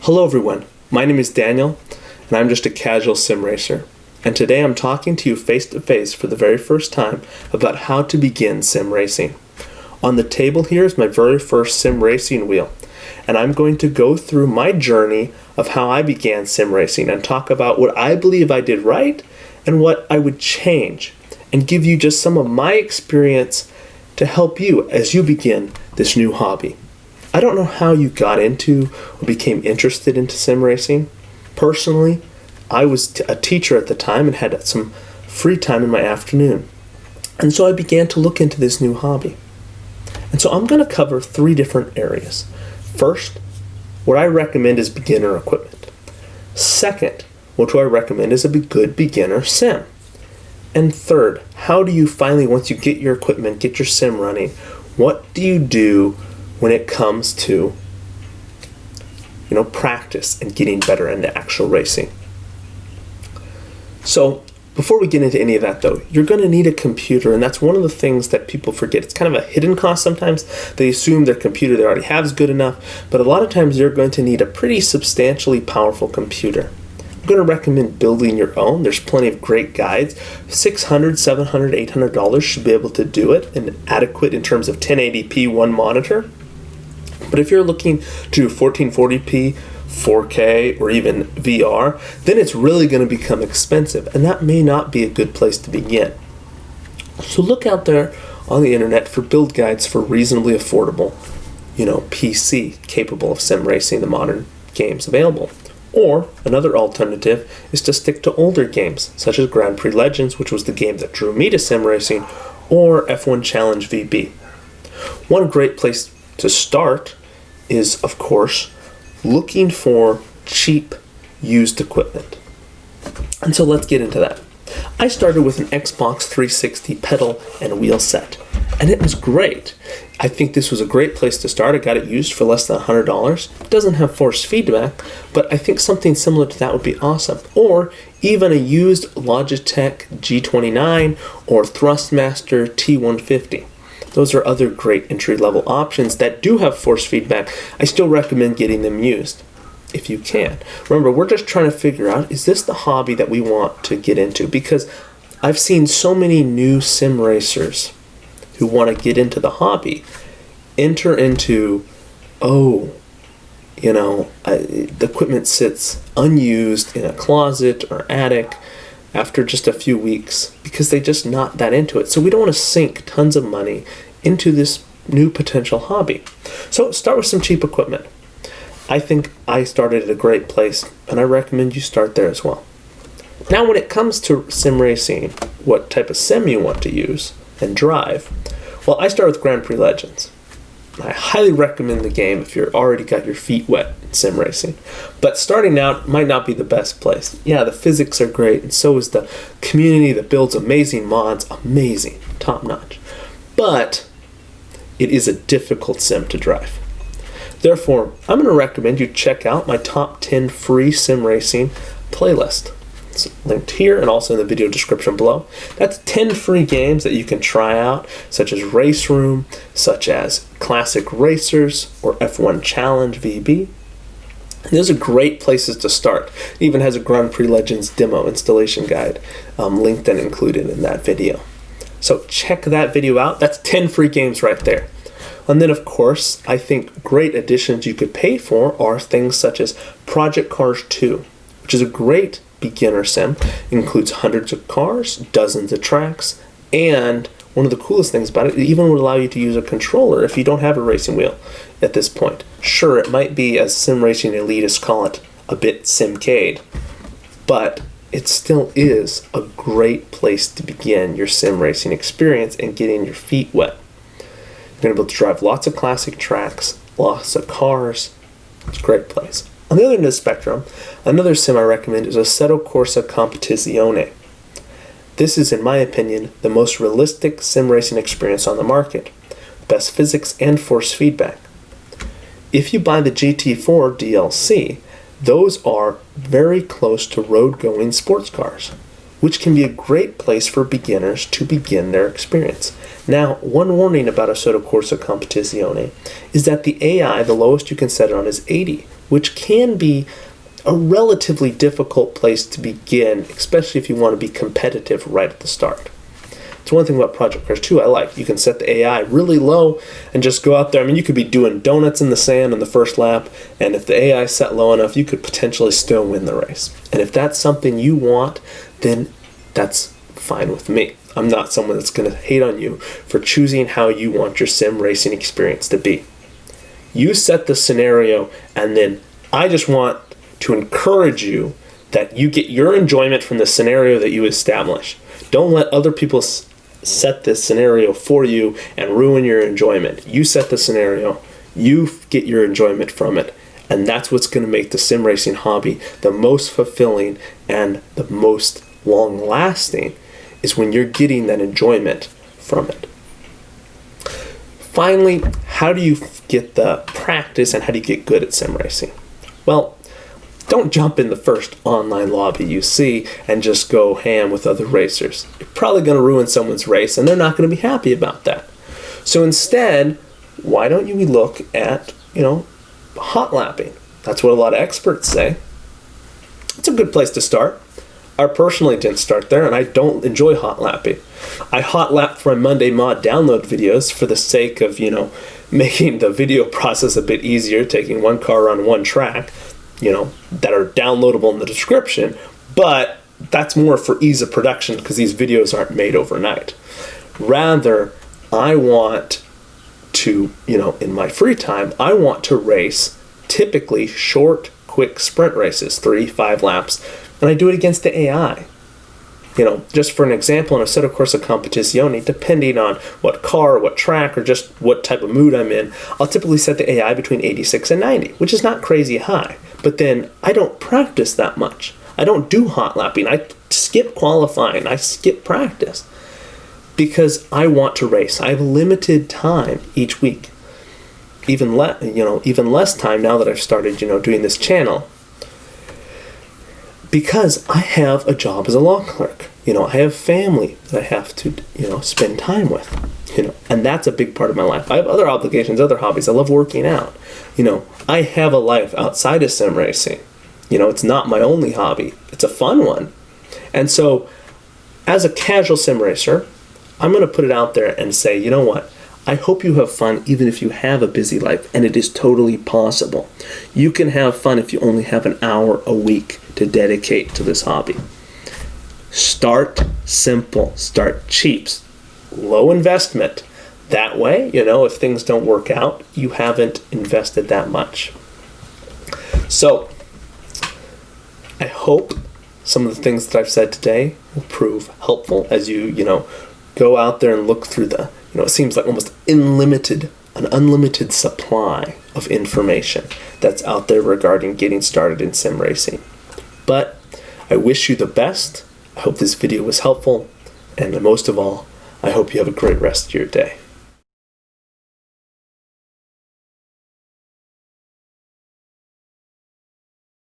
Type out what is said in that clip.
Hello everyone, my name is Daniel, and I'm just a casual sim racer. And today I'm talking to you face to face for the very first time about how to begin sim racing. On the table here is my very first sim racing wheel, and I'm going to go through my journey of how I began sim racing and talk about what I believe I did right and what I would change, and give you just some of my experience to help you as you begin this new hobby. I don't know how you got into or became interested into sim racing. Personally, I was a teacher at the time and had some free time in my afternoon. And so I began to look into this new hobby. And so I'm going to cover 3 different areas. First, what I recommend is beginner equipment. Second, what do I recommend is a good beginner sim. And third, how do you finally, once you get your equipment, get your sim running, what do you do when it comes to, practice and getting better into actual racing? So before we get into any of that though, you're going to need a computer, and that's one of the things that people forget. It's kind of a hidden cost sometimes. They assume their computer they already have is good enough, but a lot of times you're going to need a pretty substantially powerful computer. I'm going to recommend building your own. There's plenty of great guides. $600, $700, $800 should be able to do it, and adequate in terms of 1080p one monitor. But if you're looking to do 1440p, 4K, or even VR, then it's really going to become expensive, and that may not be a good place to begin. So look out there on the internet for build guides for reasonably affordable, PC capable of sim racing, the modern games available. Or another alternative is to stick to older games, such as Grand Prix Legends, which was the game that drew me to sim racing, or F1 Challenge VB. One great place to start is, of course, looking for cheap used equipment. And so let's get into that. I started with an Xbox 360 pedal and wheel set, and it was great. I think this was a great place to start. I got it used for less than $100. It doesn't have force feedback, but I think something similar to that would be awesome. Or even a used Logitech G29 or Thrustmaster T150. Those are other great entry-level options that do have force feedback. I still recommend getting them used if you can. Remember, we're just trying to figure out, is this the hobby that we want to get into? Because I've seen so many new sim racers who want to get into the hobby enter into, the equipment sits unused in a closet or attic after just a few weeks because they're just not that into it. So we don't want to sink tons of money into this new potential hobby. So start with some cheap equipment. I think I started at a great place, and I recommend you start there as well. Now when it comes to sim racing, what type of sim you want to use and drive, well, I start with Grand Prix Legends. I highly recommend the game if you're already got your feet wet in sim racing. But starting out might not be the best place. Yeah, the physics are great, and so is the community that builds amazing mods, amazing, top notch. But it is a difficult sim to drive. Therefore, I'm going to recommend you check out my top 10 free sim racing playlist. It's linked here and also in the video description below. That's 10 free games that you can try out, such as Race Room, such as Classic Racers, or F1 Challenge VB. Those are great places to start. It even has a Grand Prix Legends demo installation guide linked and included in that video. So check that video out. That's 10 free games right there. And then, of course, I think great additions you could pay for are things such as Project Cars 2, which is a great beginner sim. It includes hundreds of cars, dozens of tracks, and one of the coolest things about it even would allow you to use a controller if you don't have a racing wheel at this point. Sure, it might be, as sim racing elitists call it, a bit simcade, but it still is a great place to begin your sim racing experience and getting your feet wet. You're going to be able to drive lots of classic tracks, lots of cars. It's a great place. On the other end of the spectrum, another sim I recommend is Assetto Corsa Competizione. This is, in my opinion, the most realistic sim racing experience on the market. Best physics and force feedback. If you buy the GT4 DLC, those are very close to road-going sports cars, which can be a great place for beginners to begin their experience. Now, one warning about Assetto Corsa Competizione is that the AI, the lowest you can set it on, is 80, which can be a relatively difficult place to begin, especially if you want to be competitive right at the start. It's one thing about Project Cars 2 I like. You can set the AI really low and just go out there. I mean, you could be doing donuts in the sand in the first lap, and if the AI is set low enough, you could potentially still win the race. And if that's something you want, then that's fine with me. I'm not someone that's going to hate on you for choosing how you want your sim racing experience to be. You set the scenario, and then I just want to encourage you that you get your enjoyment from the scenario that you establish. Don't let other people set this scenario for you and ruin your enjoyment. You set the scenario, you get your enjoyment from it, and that's what's going to make the sim racing hobby the most fulfilling and the most long-lasting, is when you're getting that enjoyment from it. Finally, how do you get the practice and how do you get good at sim racing? Well, don't jump in the first online lobby you see and just go ham with other racers. You're probably going to ruin someone's race, and they're not going to be happy about that. So instead, why don't you look at, hot lapping? That's what a lot of experts say. It's a good place to start. I personally didn't start there, and I don't enjoy hot lapping. I hot lap for my Monday Mod download videos for the sake of, making the video process a bit easier, taking one car on one track, that are downloadable in the description, but that's more for ease of production because these videos aren't made overnight. Rather, I want to, in my free time, I want to race typically short, quick sprint races, 3-5 laps, and I do it against the AI. Just for an example, in a set of Corsa Competizione, depending on what car, what track, or just what type of mood I'm in, I'll typically set the AI between 86 and 90, which is not crazy high. But then I don't practice that much. I don't do hot lapping. I skip qualifying. I skip practice because I want to race. I have limited time each week. Even less time now that I've started, doing this channel. Because I have a job as a law clerk. I have family that I have to, spend time with. And that's a big part of my life. I have other obligations, other hobbies. I love working out. I have a life outside of sim racing. It's not my only hobby. It's a fun one. And so, as a casual sim racer, I'm going to put it out there and say, you know what? I hope you have fun even if you have a busy life, and it is totally possible. You can have fun if you only have an hour a week to dedicate to this hobby. Start simple, start cheap, low investment. That way, if things don't work out, you haven't invested that much. So, I hope some of the things that I've said today will prove helpful as you, go out there and look through the, it seems like almost an unlimited supply of information that's out there regarding getting started in sim racing. But I wish you the best. I hope this video was helpful. And most of all, I hope you have a great rest of your day.